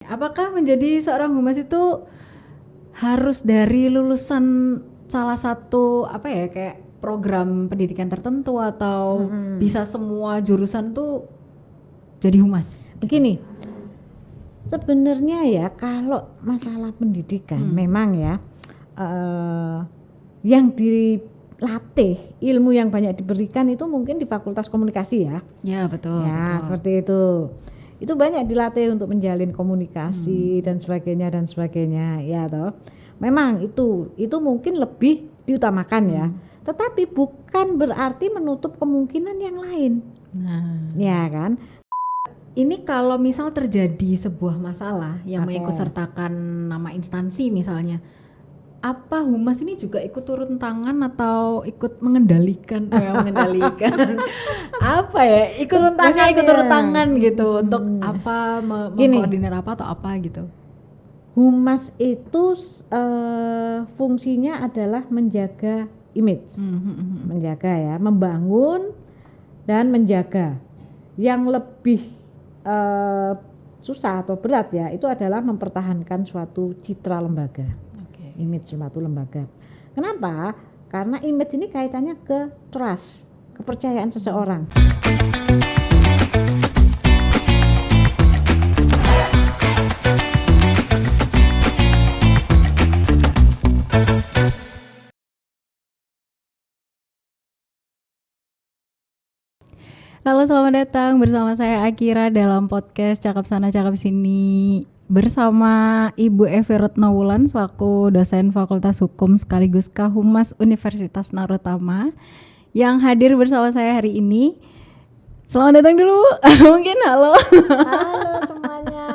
Apakah menjadi seorang humas itu harus dari lulusan salah satu kayak program pendidikan tertentu atau bisa semua jurusan tuh jadi humas? Begini, sebenarnya ya kalau masalah pendidikan memang ya yang dilatih, ilmu yang banyak diberikan itu mungkin di Fakultas Komunikasi ya. Ya betul. Ya, seperti itu. Itu banyak dilatih untuk menjalin komunikasi dan sebagainya ya toh. Memang itu mungkin lebih diutamakan ya. Tetapi bukan berarti menutup kemungkinan yang lain. Nah, Ya kan? ini kalau misal terjadi sebuah masalah yang mengikut sertakan nama instansi misalnya, apa humas ini juga ikut turun tangan atau ikut mengendalikan apa ya, ikut turun tangan gitu untuk apa mengkoordinir apa atau apa gitu. Humas itu fungsinya adalah menjaga image, menjaga ya, membangun dan menjaga. Yang lebih susah atau berat ya itu adalah mempertahankan suatu citra lembaga, image suatu lembaga. Kenapa? Karena image ini kaitannya ke trust, kepercayaan seseorang. Halo, selamat datang bersama saya Akira dalam podcast Cakap Sana Cakap Sini bersama Ibu Evi Retnowulan selaku dosen Fakultas Hukum sekaligus Kahumas Universitas Narotama yang hadir bersama saya hari ini. Selamat datang dulu. Mungkin halo. Halo semuanya,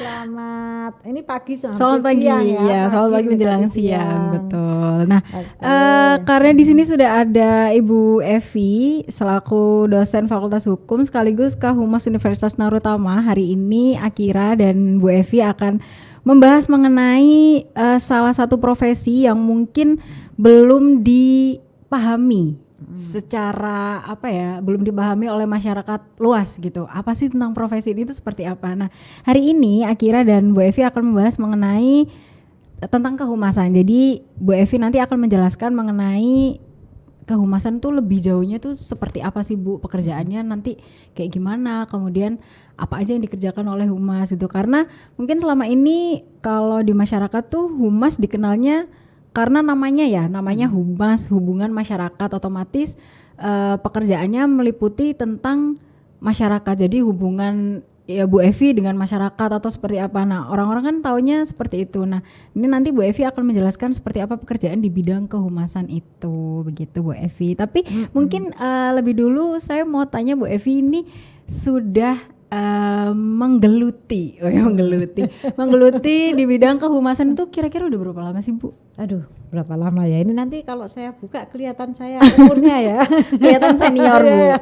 selamat. Ini pagi Selamat pagi ya, selamat pagi menjelang siang, betul. Nah, Okay. karena di sini sudah ada Ibu Evi selaku dosen Fakultas Hukum sekaligus Kahumas Universitas Narotama. Hari ini Akira dan Bu Evi akan membahas mengenai salah satu profesi yang mungkin belum dipahami secara belum dipahami oleh masyarakat luas gitu. Apa sih tentang profesi ini itu seperti apa? Nah, hari ini Akira dan Bu Evi akan membahas mengenai tentang kehumasan. Jadi Bu Evi nanti akan menjelaskan mengenai kehumasan tuh lebih jauhnya tuh seperti apa sih Bu, pekerjaannya nanti kayak gimana, kemudian apa aja yang dikerjakan oleh humas gitu. Karena mungkin selama ini kalau di masyarakat tuh humas dikenalnya karena namanya humas, hubungan masyarakat, otomatis pekerjaannya meliputi tentang masyarakat. Jadi hubungan ya Bu Evi dengan masyarakat atau seperti apa. Nah, orang-orang kan taunya seperti itu. Nah, ini nanti Bu Evi akan menjelaskan seperti apa pekerjaan di bidang kehumasan itu. Begitu Bu Evi. Tapi mungkin lebih dulu saya mau tanya Bu Evi ini sudah menggeluti di bidang kehumasan itu kira-kira udah berapa lama sih Bu? Aduh, berapa lama ya? Ini nanti kalau saya buka kelihatan saya umurnya ya. Kelihatan senior Bu.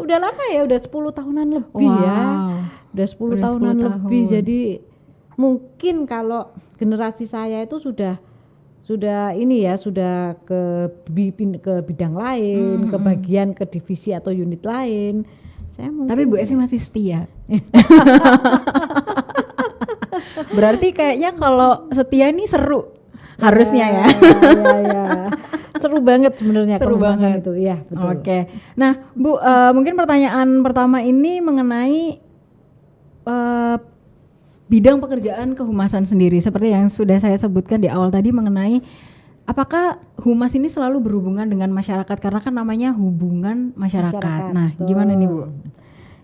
Udah lama ya, udah 10 tahunan lebih ya. Udah 10 tahunan lebih. Jadi mungkin kalau generasi saya itu sudah ini ya, sudah ke bidang lain, ke divisi atau unit lain. Tapi Bu Evi masih setia. Berarti kayaknya kalau setia ini seru harusnya ya. Ya. Seru banget sebenarnya. Seru banget itu ya, betul. Oke. Nah Bu, mungkin pertanyaan pertama ini mengenai bidang pekerjaan kehumasan sendiri seperti yang sudah saya sebutkan di awal tadi mengenai apakah humas ini selalu berhubungan dengan masyarakat karena kan namanya hubungan masyarakat. Nah, gimana nih Bu?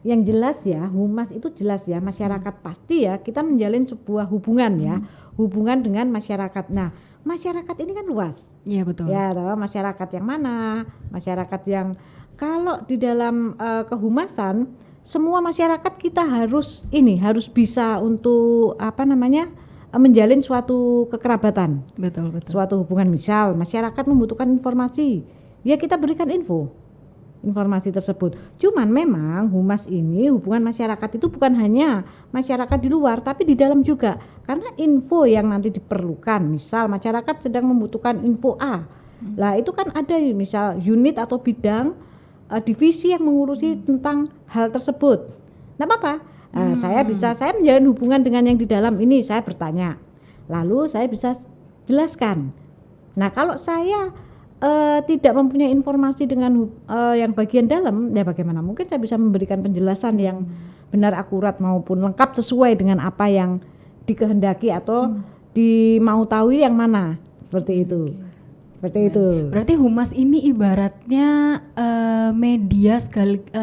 Yang jelas ya, humas itu jelas ya, masyarakat pasti ya, kita menjalin sebuah hubungan ya, hubungan dengan masyarakat. Nah, masyarakat ini kan luas. Iya betul. Ya, tahu masyarakat yang mana? Masyarakat yang kalau di dalam kehumasan, semua masyarakat kita harus bisa untuk menjalin suatu kekerabatan. Betul. Suatu hubungan, misal masyarakat membutuhkan informasi, ya kita berikan informasi tersebut. Cuman memang humas ini hubungan masyarakat itu bukan hanya masyarakat di luar tapi di dalam juga. Karena info yang nanti diperlukan, misal masyarakat sedang membutuhkan info A. Lah itu kan ada misal unit atau bidang divisi yang mengurusi tentang hal tersebut. Nah, apa? Saya menjalin hubungan dengan yang di dalam ini, saya bertanya, lalu saya bisa jelaskan. Nah kalau saya tidak mempunyai informasi dengan yang bagian dalam, ya bagaimana mungkin saya bisa memberikan penjelasan yang benar, akurat maupun lengkap sesuai dengan apa yang dikehendaki atau mau tahu yang mana, seperti itu. Seperti itu. Berarti humas ini ibaratnya media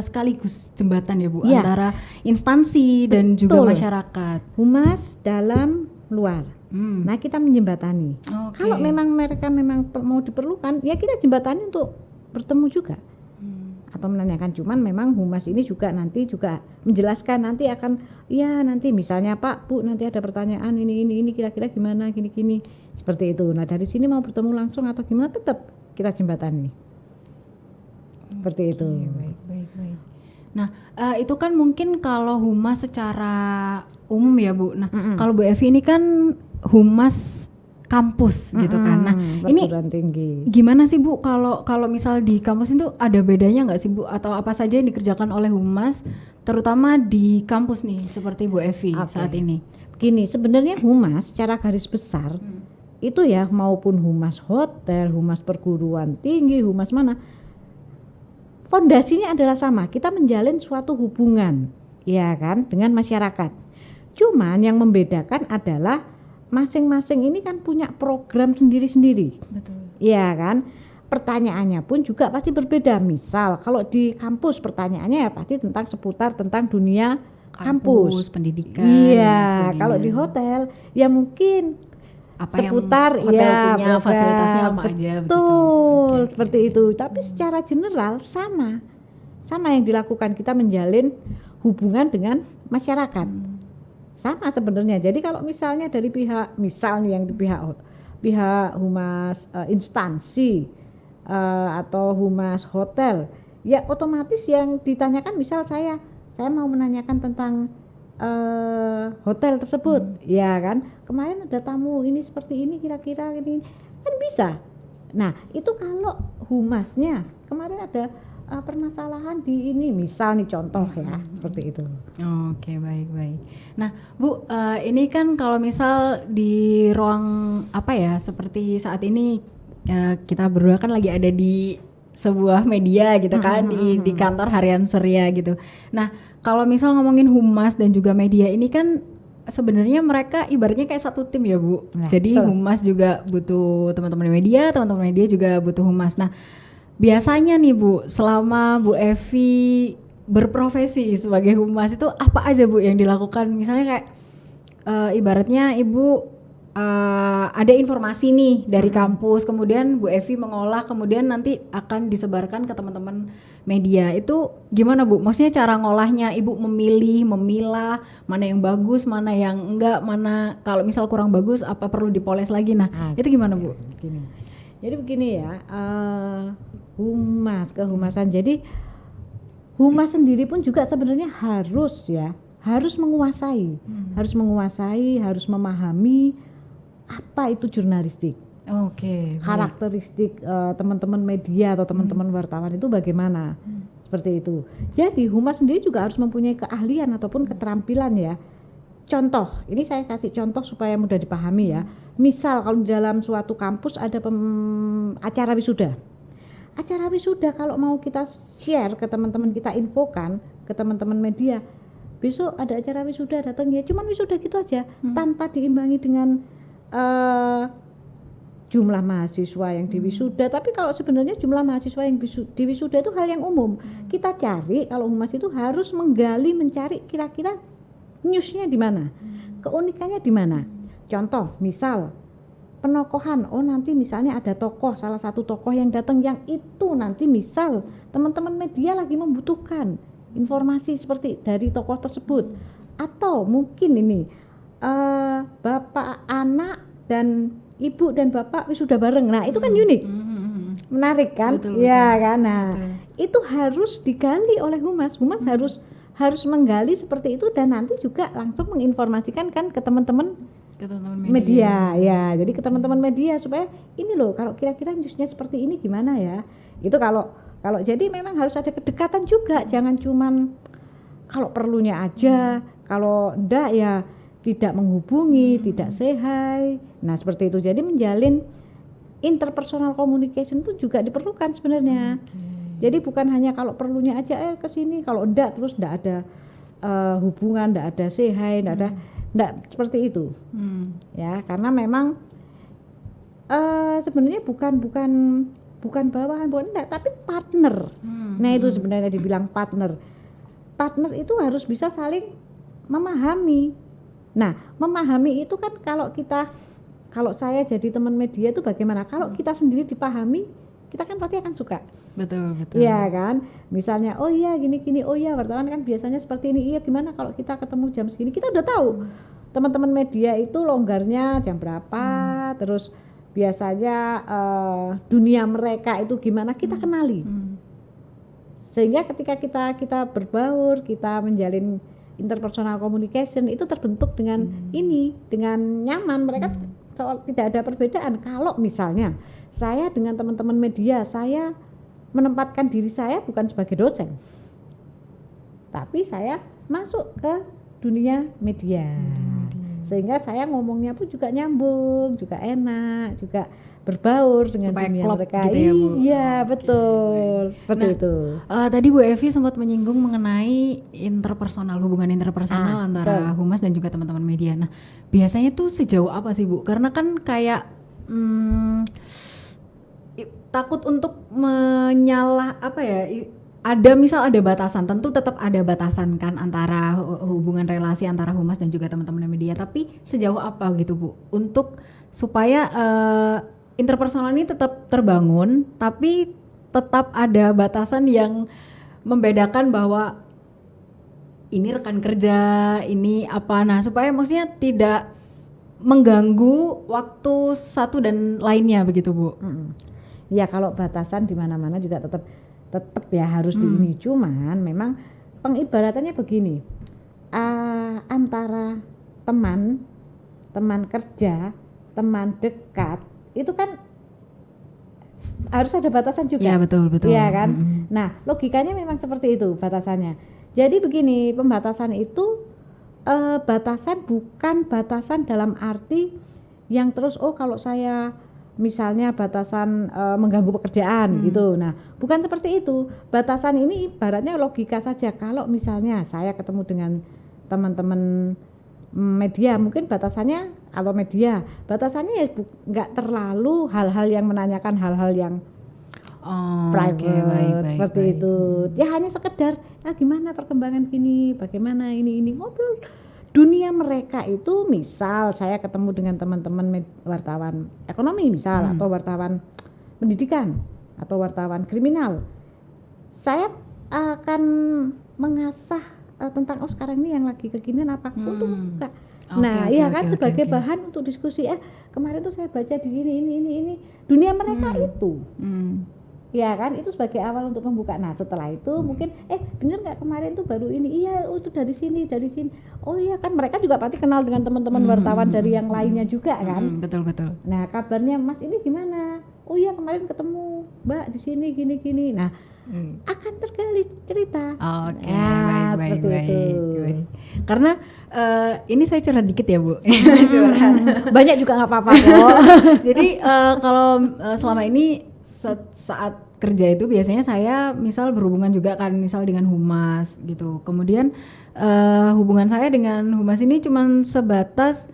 sekaligus jembatan ya Bu, antara instansi dan juga masyarakat. Humas dalam luar. Nah kita menjembatani. Kalau memang mereka mau diperlukan, ya kita jembatani untuk bertemu juga atau menanyakan. Cuman memang humas ini juga nanti juga menjelaskan, nanti akan nanti misalnya Pak Bu nanti ada pertanyaan ini kira-kira gimana gini seperti itu. Nah dari sini mau bertemu langsung atau gimana, tetap kita jembatani seperti itu. Baik. Nah itu kan mungkin kalau humas secara umum ya Bu. Nah kalau Bu Evi ini kan humas kampus gitu kan. Nah ini tinggi. Gimana sih Bu kalau misal di kampus itu ada bedanya nggak sih Bu, atau apa saja yang dikerjakan oleh humas terutama di kampus nih seperti Bu Evi saat ini? Begini, sebenarnya humas secara garis besar itu ya, maupun humas hotel, humas perguruan tinggi, humas mana, fondasinya adalah sama, kita menjalin suatu hubungan ya kan dengan masyarakat. Cuman yang membedakan adalah masing-masing ini kan punya program sendiri-sendiri. Betul. Iya kan? Pertanyaannya pun juga pasti berbeda. Misal kalau di kampus pertanyaannya ya pasti seputar tentang dunia kampus, pendidikan. Iya, kalau di hotel ya mungkin apa seputar yang hotel punya fasilitasnya apa aja. Betul, seperti itu. Tapi secara general sama yang dilakukan, kita menjalin hubungan dengan masyarakat. Sama sebenarnya. Jadi kalau misalnya dari pihak yang di pihak humas instansi atau humas hotel, ya otomatis yang ditanyakan, misal saya mau menanyakan tentang hotel tersebut, ya kan, kemarin ada tamu ini seperti ini, kira-kira ini kan bisa. Nah itu kalau humasnya kemarin ada permasalahan di ini, misal nih contoh ya, seperti itu. Oke, baik. Nah Bu, ini kan kalau misal di ruang apa ya, seperti saat ini kita berdua kan lagi ada di sebuah media gitu kan, di kantor harian Surya gitu. Nah kalau misal ngomongin humas dan juga media ini kan sebenarnya mereka ibaratnya kayak satu tim ya Bu. Nah, jadi humas juga butuh teman-teman media juga butuh humas. Nah biasanya nih Bu, selama Bu Evi berprofesi sebagai humas itu apa aja Bu yang dilakukan? Misalnya kayak ibaratnya Ibu ada informasi nih dari kampus, kemudian Bu Evi mengolah, kemudian nanti akan disebarkan ke teman-teman media. Itu gimana Bu? Maksudnya cara ngolahnya, Ibu memilah mana yang bagus, mana yang enggak, mana kalau misal kurang bagus apa perlu dipoles lagi. Nah, itu gimana Bu? Jadi begini ya, kehumasan. Jadi humas sendiri pun juga sebenarnya harus menguasai, harus memahami apa itu jurnalistik. Karakteristik teman-teman media atau teman-teman wartawan itu bagaimana, seperti itu. Jadi humas sendiri juga harus mempunyai keahlian ataupun keterampilan ya. Contoh, ini saya kasih contoh supaya mudah dipahami ya. Misal kalau dalam suatu kampus ada acara wisuda. Acara wisuda kalau mau kita share ke teman-teman, kita infokan ke teman-teman media, besok ada acara wisuda, datang ya. Cuman wisuda gitu aja, tanpa diimbangi dengan jumlah mahasiswa yang diwisuda. Tapi kalau sebenarnya jumlah mahasiswa yang diwisuda itu hal yang umum. Kita cari, kalau humas itu harus mencari kira-kira newsnya di mana, keunikannya di mana. Contoh, misal penokohan, nanti misalnya ada tokoh, salah satu tokoh yang datang, yang itu nanti misal teman-teman media lagi membutuhkan informasi seperti dari tokoh tersebut, atau mungkin ini bapak, anak, dan ibu dan bapak wisuda bareng. Nah itu kan unik, menarik kan? Betul. Kan. Nah itu harus digali oleh humas. Humas harus menggali seperti itu dan nanti juga langsung menginformasikan kan ke teman-teman media. Ya, jadi ke teman-teman media supaya ini loh, kalau kira-kira newsnya seperti ini gimana ya. Itu kalau jadi memang harus ada kedekatan juga, jangan cuman kalau perlunya aja, kalau enggak ya tidak menghubungi, tidak say hi. Nah seperti itu. Jadi menjalin interpersonal communication pun juga diperlukan sebenarnya. Jadi bukan hanya kalau perlunya aja ke sini, kalau enggak terus enggak ada hubungan, enggak ada say hi, enggak seperti itu. Ya, karena memang sebenarnya bukan bawahan, bukan enggak, tapi partner. Nah, itu sebenarnya dibilang partner. Partner itu harus bisa saling memahami. Nah, memahami itu kan kalau saya jadi teman media itu bagaimana? Kalau kita sendiri dipahami, kita kan pasti akan suka. Betul. Iya kan? Misalnya, oh iya gini, oh iya wartawan kan biasanya seperti ini. Iya, gimana kalau kita ketemu jam segini? Kita udah tahu. Teman-teman media itu longgarnya jam berapa, terus biasanya dunia mereka itu gimana, kita kenali. Sehingga ketika kita berbaur, kita menjalin interpersonal communication itu terbentuk dengan dengan nyaman. Mereka tidak ada perbedaan. Kalau misalnya saya dengan teman-teman media, saya menempatkan diri saya bukan sebagai dosen, tapi saya masuk ke dunia media. Sehingga saya ngomongnya pun juga nyambung, juga enak, juga berbaur dengan supaya dunia klop mereka. gitu ya, Bu? Iya, betul. Seperti itu. Tadi Bu Evi sempat menyinggung mengenai hubungan interpersonal antara humas dan juga teman-teman media. Nah, biasanya tuh sejauh apa sih, Bu? Karena kan kayak takut untuk ada batasan, tentu tetap ada batasan kan antara hubungan relasi antara humas dan juga teman-teman media, tapi sejauh apa gitu Bu untuk supaya interpersonal ini tetap terbangun tapi tetap ada batasan yang membedakan bahwa ini rekan kerja, ini apa, nah supaya maksudnya tidak mengganggu waktu satu dan lainnya begitu Bu. Ya kalau batasan di mana-mana juga tetap ya harus di ini. Cuman memang pengibaratannya begini, antara teman kerja, teman dekat itu kan harus ada batasan juga. Ya betul. Iya kan. Nah logikanya memang seperti itu batasannya. Jadi begini, pembatasan itu batasan bukan batasan dalam arti yang terus kalau saya misalnya batasan mengganggu pekerjaan gitu. Nah, bukan seperti itu. Batasan ini ibaratnya logika saja. Kalau misalnya saya ketemu dengan teman-teman media, mungkin batasannya atau media, batasannya ya nggak terlalu hal-hal yang menanyakan hal-hal yang private baik, seperti itu. Ya hanya sekedar gimana perkembangan gini, bagaimana ini ngobrol. Dunia mereka itu misal saya ketemu dengan teman-teman wartawan ekonomi misal atau wartawan pendidikan atau wartawan kriminal, saya akan mengasah tentang sekarang ini yang lagi kekinian apa untuk buka. Sebagai bahan untuk diskusi. Kemarin tuh saya baca di ini dunia mereka itu. Ya kan, itu sebagai awal untuk membuka. Nah setelah itu mungkin bener nggak kemarin tuh baru ini, itu dari sini. Oh iya kan, mereka juga pasti kenal dengan teman-teman wartawan dari yang lainnya juga kan. Betul. Nah kabarnya Mas ini gimana? Oh iya kemarin ketemu Mbak di sini gini. Nah akan tergali cerita. Baik. Itu. Karena ini saya curhat dikit ya Bu. Banyak juga nggak apa-apa kok. Jadi kalau selama ini saat kerja itu biasanya saya misal berhubungan juga kan misal dengan humas gitu. Kemudian hubungan saya dengan humas ini cuman sebatas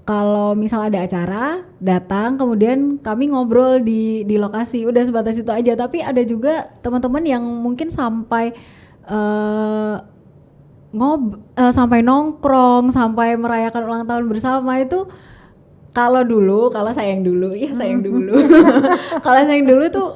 kalau misal ada acara datang, kemudian kami ngobrol di lokasi, udah sebatas itu aja. Tapi ada juga teman-teman yang mungkin sampai sampai nongkrong, sampai merayakan ulang tahun bersama itu. Kalau saya yang dulu kalau saya yang dulu tuh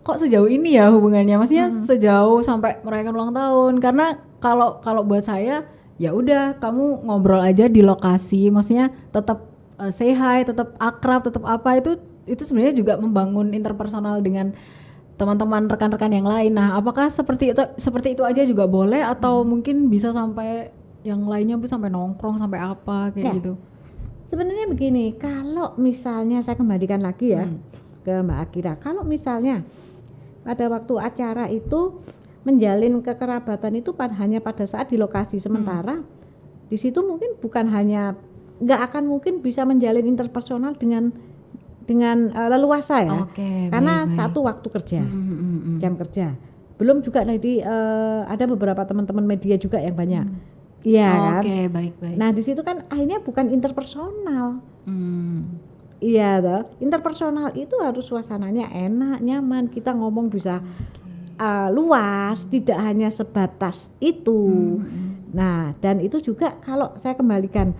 kok sejauh ini ya hubungannya, maksudnya sejauh sampai merayakan ulang tahun. Karena kalau buat saya ya udah kamu ngobrol aja di lokasi, maksudnya tetap say hi, tetap akrab, tetap apa, itu sebenarnya juga membangun interpersonal dengan teman-teman rekan-rekan yang lain. Nah apakah seperti itu aja juga boleh atau mungkin bisa sampai yang lainnya Bu sampai nongkrong sampai apa kayak gitu? Sebenarnya begini, kalau misalnya saya kembalikan lagi ya ke Mbak Akira, kalau misalnya pada waktu acara itu menjalin kekerabatan itu hanya pada saat di lokasi, sementara Di situ mungkin bukan hanya, nggak akan mungkin bisa menjalin interpersonal dengan leluasa ya. Oke, Karena baik. satu waktu kerja, Mm. jam kerja. Belum juga nanti ada beberapa teman-teman media juga yang banyak. Iya kan? Oke, baik. Nah, di situ kan akhirnya bukan interpersonal. Hmm. Iya toh. Interpersonal itu harus suasananya enak, nyaman. Kita ngomong bisa luas, tidak hanya sebatas itu. Nah, dan itu juga kalau saya kembalikan,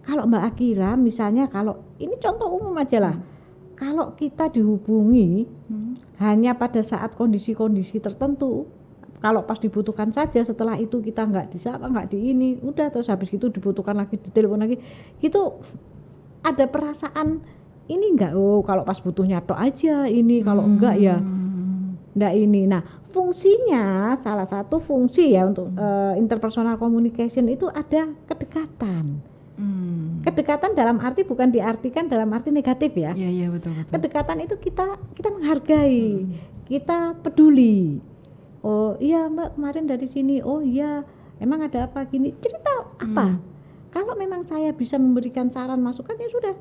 kalau Mbak Akira misalnya, kalau ini contoh umum aja lah, kalau kita dihubungi hanya pada saat kondisi-kondisi tertentu, kalau pas dibutuhkan saja, setelah itu kita nggak disapa, nggak di ini, udah, terus habis itu dibutuhkan lagi, ditelepon lagi, gitu ada perasaan ini enggak, oh kalau pas butuhnya tok aja ini, kalau enggak ya enggak ini. Nah, fungsinya, salah satu fungsi ya untuk interpersonal communication itu ada kedekatan. Kedekatan dalam arti bukan diartikan dalam arti negatif ya. Iya, betul. Kedekatan itu kita menghargai, kita peduli. Oh iya Mbak, kemarin dari sini, oh iya emang ada apa gini, cerita apa. Kalau memang saya bisa memberikan saran masukan, ya sudah,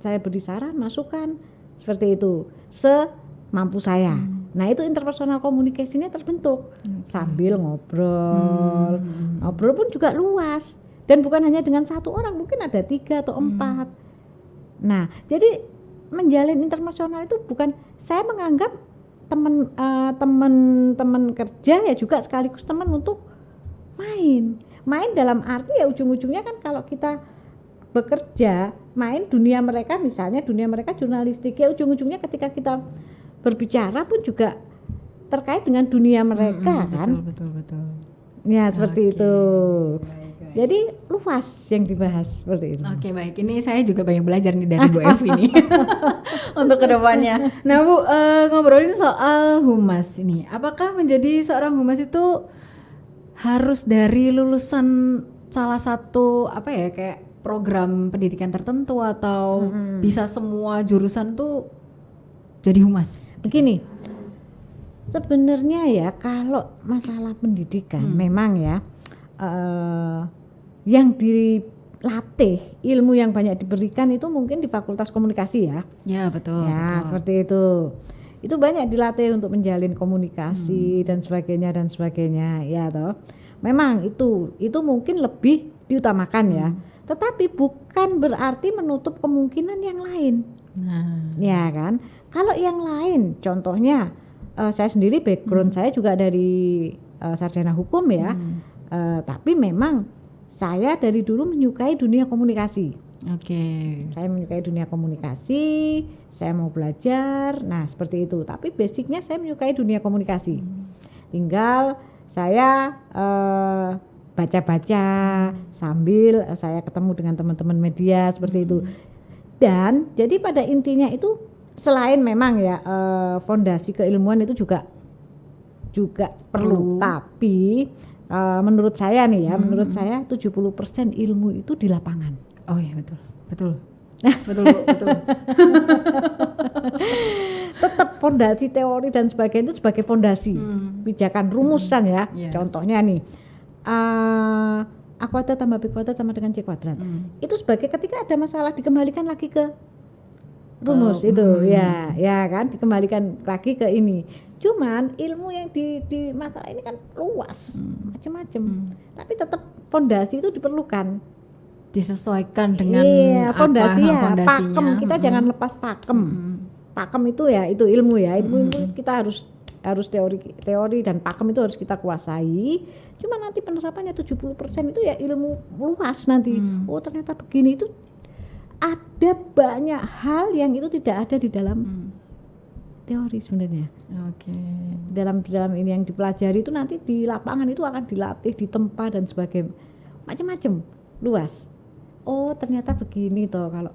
saya beri saran masukan seperti itu semampu saya. Nah, itu interpersonal communication-nya terbentuk sambil ngobrol. Ngobrol pun juga luas, dan bukan hanya dengan satu orang, mungkin ada 3 atau 4. Nah, jadi menjalin interpersonal itu bukan, saya menganggap teman kerja ya juga sekaligus teman untuk main dalam arti ya ujung-ujungnya kan kalau kita bekerja, main dunia mereka, misalnya dunia mereka jurnalistik, ya ujung-ujungnya ketika kita berbicara pun juga terkait dengan dunia mereka kan. Betul. Ya seperti Oke. itu. Baik. Jadi luas yang dibahas seperti itu. Oke, baik. Ini saya juga banyak belajar nih dari Bu Evi nih untuk kedepannya. Nah, Bu, ngobrolin soal humas ini. Apakah menjadi seorang humas itu harus dari lulusan salah satu apa ya, kayak program pendidikan tertentu, atau bisa semua jurusan tuh jadi humas? Begini, sebenarnya ya kalau masalah pendidikan memang ya yang dilatih, ilmu yang banyak diberikan itu mungkin di Fakultas Komunikasi ya. Ya, betul. Ya, seperti itu. Itu banyak dilatih untuk menjalin komunikasi dan sebagainya ya toh. Memang itu mungkin lebih diutamakan ya. Tetapi bukan berarti menutup kemungkinan yang lain. Nah, Ya kan? Kalau yang lain, contohnya saya sendiri background saya juga dari sarjana hukum ya. Tapi memang saya dari dulu menyukai dunia komunikasi. oke. Saya menyukai dunia komunikasi, saya mau belajar, nah seperti itu. Tapi basicnya saya menyukai dunia komunikasi. Tinggal saya baca-baca sambil saya ketemu dengan teman-teman media seperti itu. Dan jadi pada intinya itu selain memang ya fondasi keilmuan itu juga perlu. Tapi menurut saya nih ya, menurut saya 70% ilmu itu di lapangan. Oh iya, betul. betul. Tetap fondasi teori dan sebagainya itu sebagai fondasi pijakan rumusan ya. Yeah. Contohnya nih A kuadrat tambah B kuadrat sama dengan C kuadrat. Itu sebagai ketika ada masalah dikembalikan lagi ke rumus itu ya kan, dikembalikan lagi ke ini. Cuman ilmu yang di masalah ini kan luas, macam-macam. Tapi tetap fondasi itu diperlukan. Disesuaikan dengan fondasi apa ya, fondasinya. pakem. Kita jangan lepas pakem. Pakem itu ya, itu ilmu ya. Ilmu kita harus teori dan pakem itu harus kita kuasai. Cuma nanti penerapannya 70% itu ya ilmu luas nanti. Oh, ternyata begini, itu ada banyak hal yang itu tidak ada di dalam teori sebenarnya. Oke. Dalam ini yang dipelajari itu nanti di lapangan itu akan dilatih, ditempa dan sebagainya. Macam-macam, luas. Oh, ternyata begini toh kalau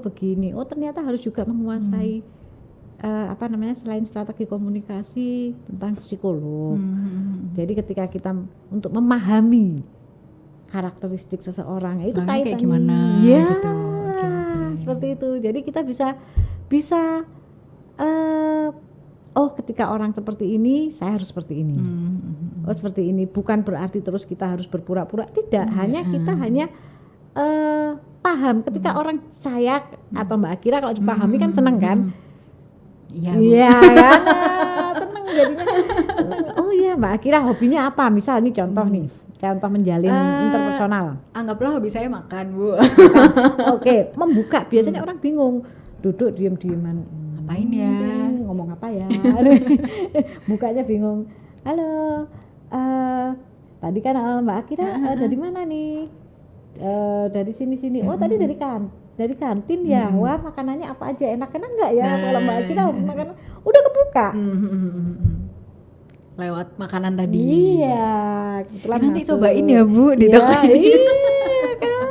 begini. Oh, ternyata harus juga menguasai selain strategi komunikasi tentang psikolog. Jadi ketika kita untuk memahami karakteristik seseorang itu Orangnya kaitannya kayak gimana ya gitu. Okay. Seperti itu. Jadi kita bisa ketika orang seperti ini saya harus seperti ini. Oh seperti ini, bukan berarti terus kita harus berpura-pura, tidak. Hanya kita paham ketika orang saya atau Mbak Akira kalau dipahami kan seneng kan? Iya, Iya kan, seneng jadinya. Seneng. Oh iya Mbak Akira hobinya apa? Misal ini contoh nih, contoh menjalin interpersonal. Anggaplah hobi saya makan, Bu. Oke, membuka. Biasanya orang bingung, duduk diem-dieman. Ngapain ya? Ngomong apa ya? Bukanya bingung. Halo, tadi kan Mbak Akira dari mana nih? Dari sini. Oh tadi dari kantin ya. Wah makanannya apa aja, enak-enak nggak ya? Kalau Mbak Akira makanan udah kebuka. Lewat makanan tadi. Iya, kebetulan Nanti masuk. cobain ya Bu di Iya, toko ini. iya kan.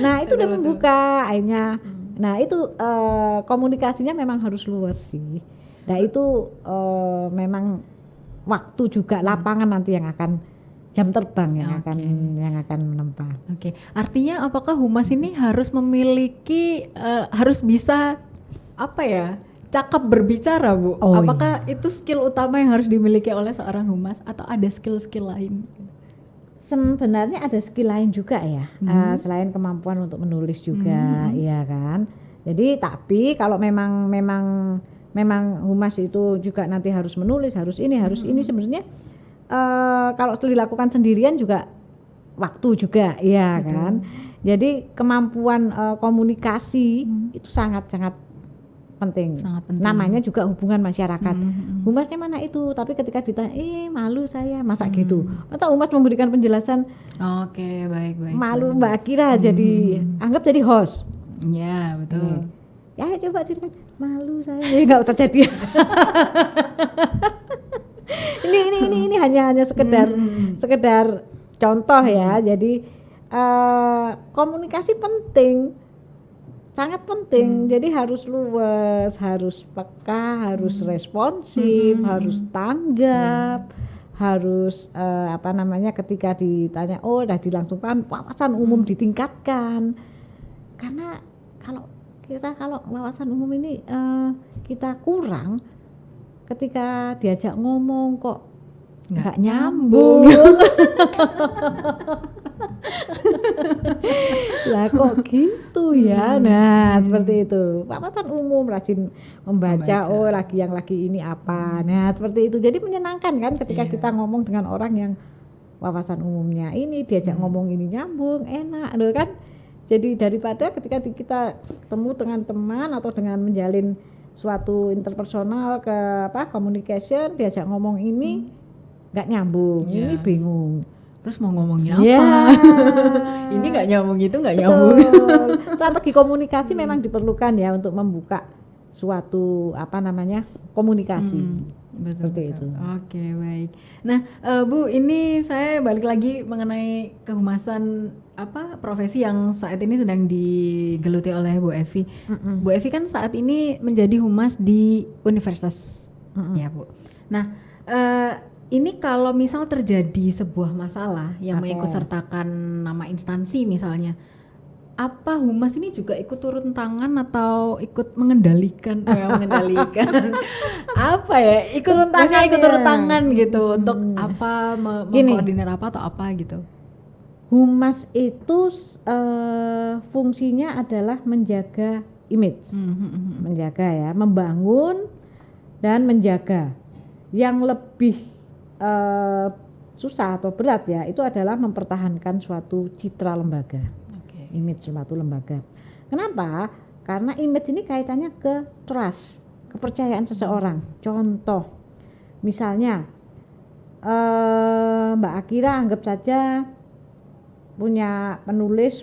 Nah itu udah Betul. membuka akhirnya. Nah itu komunikasinya memang harus luas sih. Nah itu memang waktu juga lapangan nanti yang akan jam terbang yang akan menempa. Oke, artinya apakah humas ini harus memiliki harus bisa apa ya? Cakap berbicara, Bu. Oh, apakah itu skill utama yang harus dimiliki oleh seorang humas atau ada skill-skill lain? Sebenarnya ada skill lain juga ya, selain kemampuan untuk menulis juga, ya kan. Jadi tapi kalau memang humas itu juga nanti harus menulis, harus ini sebenarnya kalau dilakukan sendirian juga waktu juga, ya kan. Jadi kemampuan komunikasi itu sangat penting. Namanya juga hubungan masyarakat. Humasnya mana itu? Tapi ketika ditanya, malu saya, masa gitu? Atau humas memberikan penjelasan? Oke, baik. Malu Mbak Akira jadi anggap jadi host. Ya, betul. Ya coba ceritakan, malu saya. Nggak usah jadi. ini hanya sekedar contoh ya. Jadi komunikasi penting. Sangat penting, jadi harus luas, harus peka, harus responsif, harus tanggap, harus ketika ditanya, tadi langsung paham, wawasan umum ditingkatkan. Karena kalau wawasan umum ini kita kurang, ketika diajak ngomong kok nggak nyambung. Lah kok gitu ya. Nah seperti itu, wawasan umum, rajin membaca. Lagi ini apa. Nah seperti itu, jadi menyenangkan kan ketika kita ngomong dengan orang yang wawasan umumnya ini, diajak ngomong ini nyambung, enak loh kan. Jadi daripada ketika kita ketemu dengan teman atau dengan menjalin suatu interpersonal communication, diajak ngomong ini nggak nyambung, ini bingung. Terus mau ngomongin apa? Ini nggak nyambung, itu nggak nyambung. Strategi komunikasi memang diperlukan ya untuk membuka suatu komunikasi. Seperti itu. Oke, baik. Nah, Bu, ini saya balik lagi mengenai kehumasan profesi yang saat ini sedang digeluti oleh Bu Evi. Bu Evi kan saat ini menjadi humas di universitas, ya Bu. Nah, ini kalau misal terjadi sebuah masalah yang mengikut sertakan nama instansi misalnya, apa humas ini juga ikut turun tangan atau ikut mengendalikan? Apa ya? Ikut turun tangan gitu untuk apa mengkoordinir apa atau apa gitu? Humas itu fungsinya adalah menjaga image, menjaga ya, membangun dan menjaga. Yang lebih susah atau berat ya itu adalah mempertahankan suatu citra lembaga, image suatu lembaga. Kenapa? Karena image ini kaitannya ke trust, kepercayaan seseorang. Contoh, misalnya Mbak Akira anggap saja punya penulis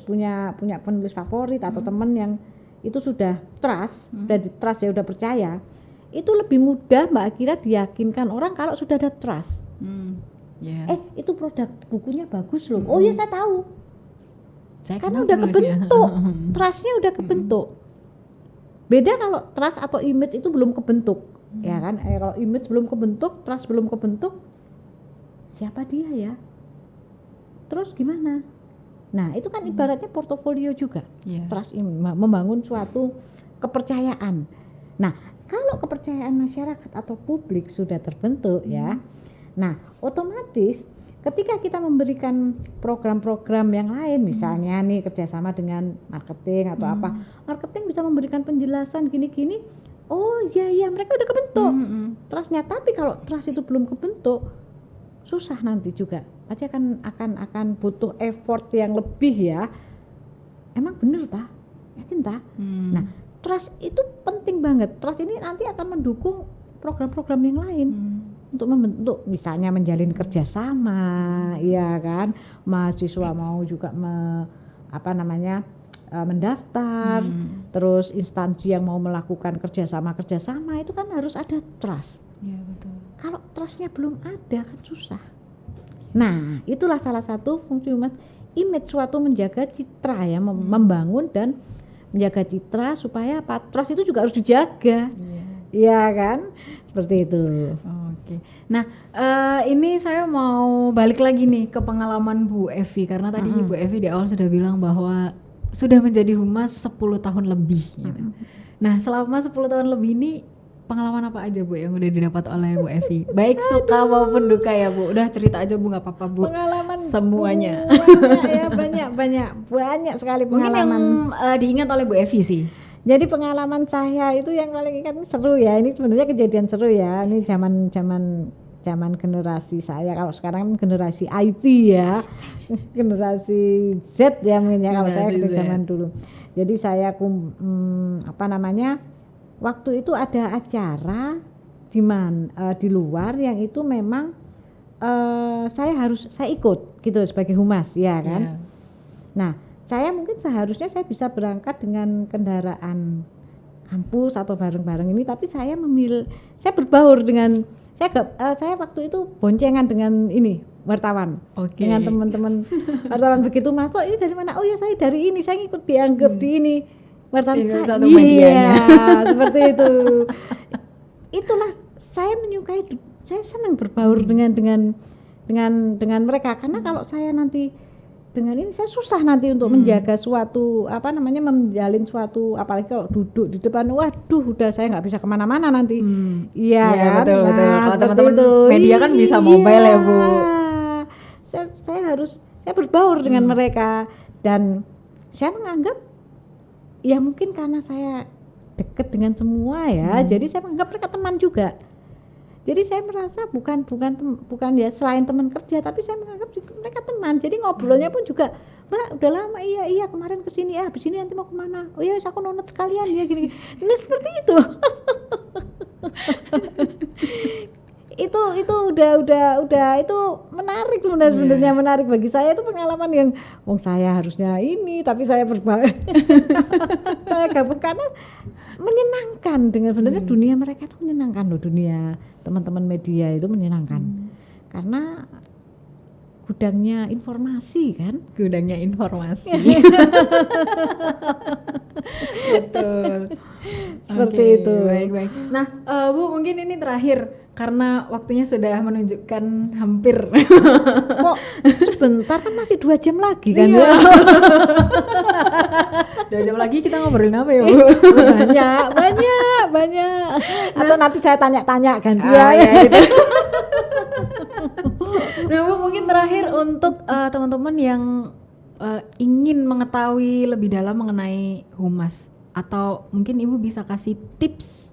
favorit atau teman yang itu sudah trust, ya udah percaya. Itu lebih mudah Mbak Akira diyakinkan orang kalau sudah ada trust. Itu produk bukunya bagus loh. Oh ya saya tahu. Karena udah kebentuk, trustnya udah kebentuk. Beda kalau trust atau image itu belum kebentuk, ya kan? Kalau image belum kebentuk, trust belum kebentuk, siapa dia ya? Terus gimana? Nah itu kan ibaratnya portofolio juga. Trust membangun suatu kepercayaan. Nah kalau kepercayaan masyarakat atau publik sudah terbentuk ya, Nah, otomatis ketika kita memberikan program-program yang lain, misalnya nih kerjasama dengan marketing atau apa, marketing bisa memberikan penjelasan gini-gini, oh iya mereka udah kebentuk trustnya. Tapi kalau trust itu belum kebentuk, susah nanti juga. Pasti akan butuh effort yang lebih ya. Emang bener tah? Yakin tah? Nah, trust itu penting banget. Trust ini nanti akan mendukung program-program yang lain untuk membentuk, misalnya menjalin kerjasama, ya kan? Mahasiswa mau juga mendaftar, terus instansi yang mau melakukan kerjasama itu kan harus ada trust. Iya betul. Kalau trustnya belum ada kan susah. Nah, itulah salah satu fungsi humas. Image suatu menjaga citra ya, membangun dan menjaga citra supaya trust itu juga harus dijaga. Iya kan? Seperti itu. Oke. Nah, ini saya mau balik lagi nih ke pengalaman Bu Evi, karena tadi Bu Evi di awal sudah bilang bahwa sudah menjadi humas 10 tahun lebih gitu. Nah, selama 10 tahun lebih ini pengalaman apa aja Bu yang udah didapat oleh Bu Evi? Baik suka maupun duka ya Bu. Udah cerita aja Bu, nggak apa-apa Bu. Pengalaman semuanya. Banyak sekali Mungkin pengalaman. yang diingat oleh Bu Evi sih. Jadi pengalaman saya itu yang paling ingat seru ya. Ini sebenarnya kejadian seru ya. Ini zaman generasi saya. Kalau sekarang kan generasi IT ya. Generasi Z ya mungkin ya, kalau saya ke zaman dulu. Jadi saya waktu itu ada acara di luar yang itu memang saya ikut gitu sebagai humas ya kan. Yeah. Nah, saya mungkin seharusnya saya bisa berangkat dengan kendaraan kampus atau bareng-bareng ini, tapi saya berbaur dengan saya waktu itu boncengan dengan wartawan. Dengan teman-teman wartawan. Begitu masuk, ini dari mana? Oh ya, saya dari ini, saya ikut dianggap di ini wartawan. Iya, seperti itu. Itulah saya menyukai, saya senang berbaur dengan mereka, karena kalau saya nanti dengan ini saya susah nanti untuk menjaga suatu menjalin suatu, apalagi kalau duduk di depan, waduh udah saya nggak bisa kemana-mana nanti. Iya kan? Betul. Nah, kalau teman-teman media kan bisa mobile ya Bu. Saya berbaur dengan mereka, dan saya menganggap ya mungkin karena saya dekat dengan semua ya, jadi saya menganggap mereka teman juga. Jadi saya merasa bukan ya selain teman kerja, tapi saya menganggap mereka teman. Jadi ngobrolnya pun juga, Mbak udah lama, iya kemarin kesini, habis ini nanti mau kemana? Oh iya, aku nonton sekalian ya gini. Nah seperti itu. itu udah itu menarik sebenarnya. Menarik bagi saya, itu pengalaman yang saya harusnya ini, tapi saya berbaur. Saya gabung karena menyenangkan, dengan sebenarnya dunia mereka itu menyenangkan loh, dunia teman-teman media itu menyenangkan. Karena gudangnya informasi kan? Gudangnya informasi. Betul. Seperti itu. Baik. Nah, Bu mungkin ini terakhir karena waktunya sudah menunjukkan hampir. Kok sebentar, kan masih 2 jam lagi kan ya? 2 jam lagi kita ngobrolin apa ya Bu? Banyak. Atau nanti saya tanya-tanya kan ya itu. Nah Bu, mungkin terakhir untuk teman-teman yang ingin mengetahui lebih dalam mengenai humas, atau mungkin Ibu bisa kasih tips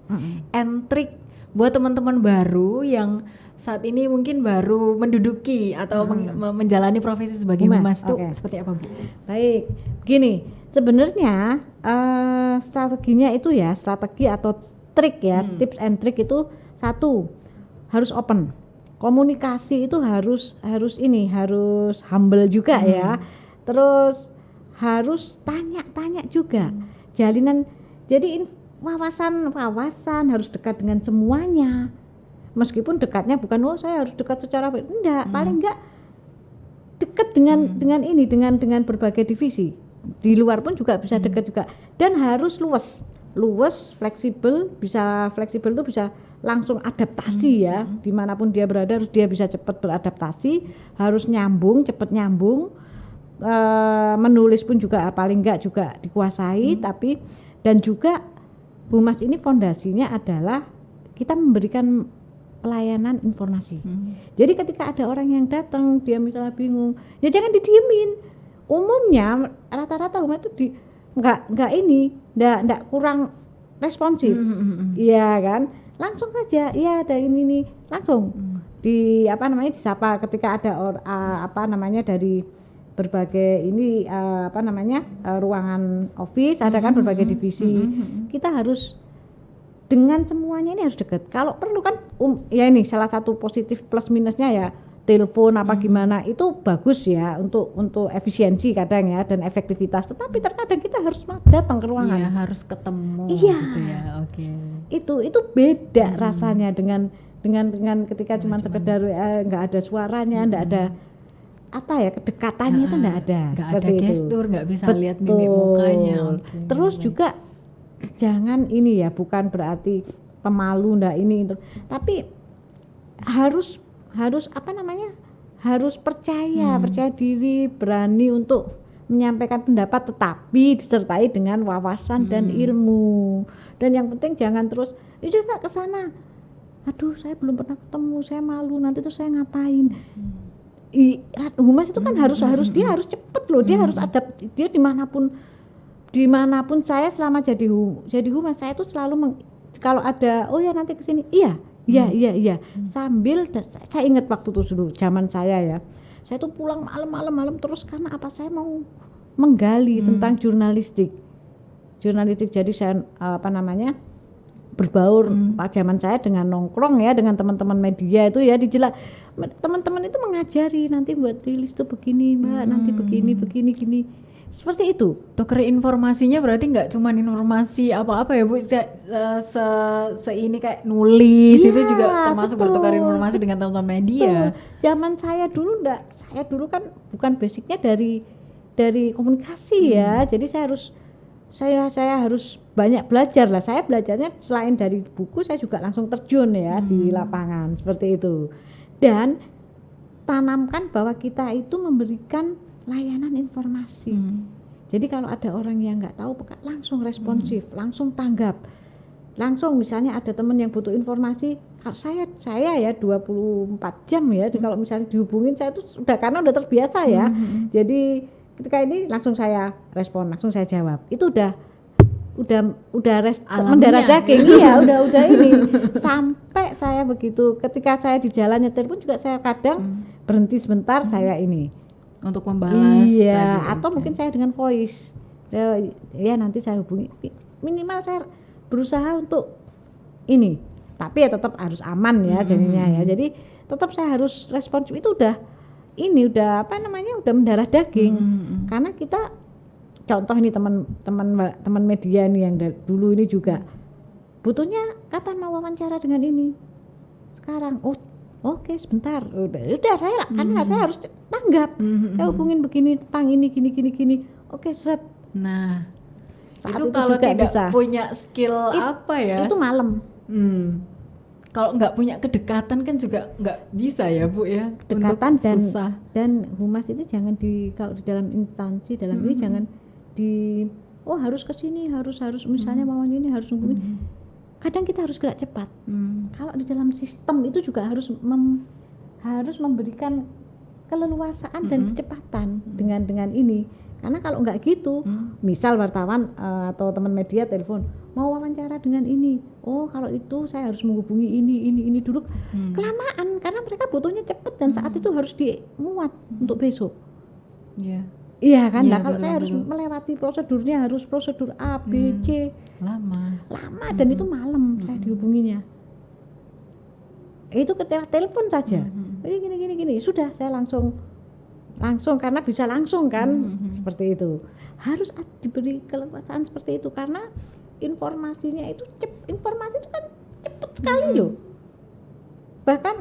and trick buat teman-teman baru yang saat ini mungkin baru menduduki atau menjalani profesi sebagai humas itu seperti apa Bu? Baik, begini, sebenarnya strateginya itu ya, strategi atau trik ya, tips and trick itu, satu, harus open. Komunikasi itu harus humble juga ya. Terus harus tanya juga. Jalinan, jadi wawasan harus dekat dengan semuanya. Meskipun dekatnya bukan saya harus dekat secara enggak, paling enggak dekat dengan berbagai divisi. Di luar pun juga bisa dekat juga, dan harus luas, fleksibel itu bisa langsung adaptasi ya, dimanapun dia berada dia bisa cepat beradaptasi, harus cepat nyambung, menulis pun juga paling enggak juga dikuasai. Tapi dan juga humas ini fondasinya adalah kita memberikan pelayanan informasi. Jadi ketika ada orang yang datang dia misalnya bingung, ya jangan didiemin. Umumnya rata-rata humas itu enggak kurang responsif. Iya kan? Langsung saja, iya ada ini nih, langsung disapa ketika ada dari berbagai ini ruangan office, ada kan berbagai divisi. Kita harus dengan semuanya ini harus dekat. Kalau perlu kan ya ini salah satu positif plus minusnya ya telepon gimana itu bagus ya untuk efisiensi kadang ya dan efektivitas. Tetapi terkadang kita harus datang ke ruangan. Iya, harus ketemu iya. gitu ya. Oke. Itu beda rasanya dengan ketika cuma sekedar nggak ada suaranya, nggak ada kedekatannya itu nggak ada. Nggak ada gestur, nggak bisa lihat mimik mukanya. Okay. Terus juga jangan ini ya, bukan berarti pemalu ndak ini itu, tapi harus harus percaya diri, berani untuk menyampaikan pendapat, tetapi disertai dengan wawasan dan ilmu. Dan yang penting jangan terus coba ke sana, aduh saya belum pernah ketemu, saya malu, nanti tuh saya ngapain. Humas itu kan harus dia harus cepet loh, dia harus dia dimanapun saya selama jadi humas, saya itu selalu kalau ada nanti kesini iya sambil saya ingat waktu itu dulu zaman saya ya, saya tuh pulang malam terus karena saya mau menggali tentang jurnalistik. Jadi saya berbaur zaman saya dengan nongkrong ya dengan teman-teman media itu ya teman-teman itu mengajari nanti buat rilis tuh begini Mbak, nanti begini seperti itu. Tuker informasinya berarti nggak cuma informasi apa-apa ya Bu, ini kayak nulis itu juga termasuk bertukar informasi dengan teman-teman media. Zaman saya dulu kan bukan basicnya dari komunikasi ya, jadi saya harus banyak belajar lah. Saya belajarnya selain dari buku, saya juga langsung terjun ya di lapangan seperti itu. Dan tanamkan bahwa kita itu memberikan layanan informasi. Jadi kalau ada orang yang nggak tahu langsung responsif, langsung tanggap, langsung misalnya ada teman yang butuh informasi, saya ya 24 jam ya. Kalau misalnya dihubungin saya itu karena udah terbiasa ya. Jadi ketika ini langsung saya respon, langsung saya jawab. Itu udah mendarah daging ya, udah ini. Sampai saya begitu ketika saya di jalan nyetir pun juga saya kadang berhenti sebentar saya ini untuk membalas atau mungkin saya dengan voice ya nanti saya hubungi, minimal saya berusaha untuk ini, tapi ya tetap harus aman ya jadinya ya. Jadi tetap saya harus responsif, itu udah mendarah daging. Karena kita contoh ini teman media nih yang dulu ini juga butuhnya kapan mau wawancara dengan ini sekarang, oke sebentar, udah saya karena saya harus tanggap. Saya hubungin begini tentang ini gini. Oke, seret. Nah, saat itu kalau tidak bisa punya skill itu malam. Kalau nggak punya kedekatan kan juga nggak bisa ya Bu ya. Kedekatan dan humas itu jangan kalau di dalam instansi ini jangan harus kesini, harus misalnya maunya ini harus hubungin. Kadang kita harus gerak cepat. Kalau di dalam sistem itu juga harus memberikan keleluasaan dan kecepatan dengan ini. Karena kalau nggak gitu, misal wartawan atau teman media telepon mau wawancara dengan ini, kalau itu saya harus menghubungi ini dulu, kelamaan karena mereka butuhnya cepat dan saat itu harus dimuat untuk besok. Iya kan, kalau saya harus melewati prosedurnya, harus prosedur A, B, C, lama dan itu malam saya dihubunginya. Itu ketika telepon saja, gini, sudah saya langsung karena bisa langsung kan, seperti itu. Harus diberi keleluasaan seperti itu karena informasinya itu informasi itu kan cepat sekali loh. Bahkan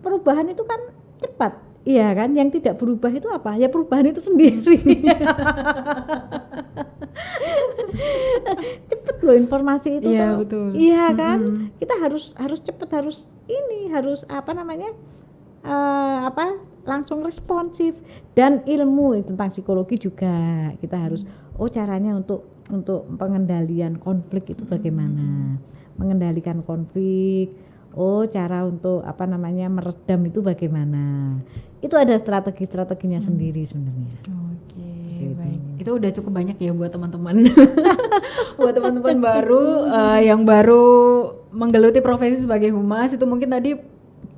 perubahan itu kan cepat. Iya kan, yang tidak berubah itu apa? Ya perubahan itu sendiri. Cepet loh informasi itu. Iya betul. Iya kan, kita harus cepet, harus langsung responsif. Dan ilmu tentang psikologi juga kita harus. Caranya untuk pengendalian konflik itu bagaimana? Mengendalikan konflik. Oh, cara untuk meredam itu bagaimana? Itu ada strategi-strateginya sendiri sebenarnya. Oke, Gitu. baik. Itu udah cukup banyak ya buat teman-teman. Buat teman-teman baru yang baru menggeluti profesi sebagai humas, itu mungkin tadi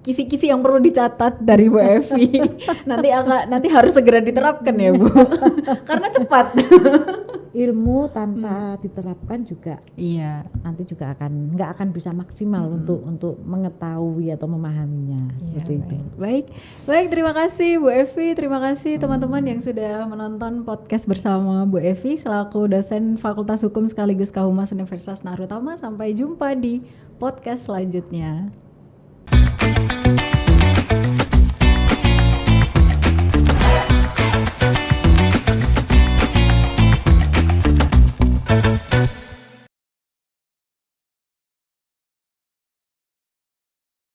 kisi-kisi yang perlu dicatat dari Bu Evi. nanti harus segera diterapkan ya, Bu. Karena cepat. Ilmu tanpa diterapkan juga Iya. nanti juga nggak akan bisa maksimal untuk mengetahui atau memahaminya seperti itu. Baik, terima kasih Bu Evi, terima kasih teman-teman yang sudah menonton podcast bersama Bu Evi selaku dosen Fakultas Hukum sekaligus Kahumas Universitas Naruto Tama. Sampai jumpa di podcast selanjutnya.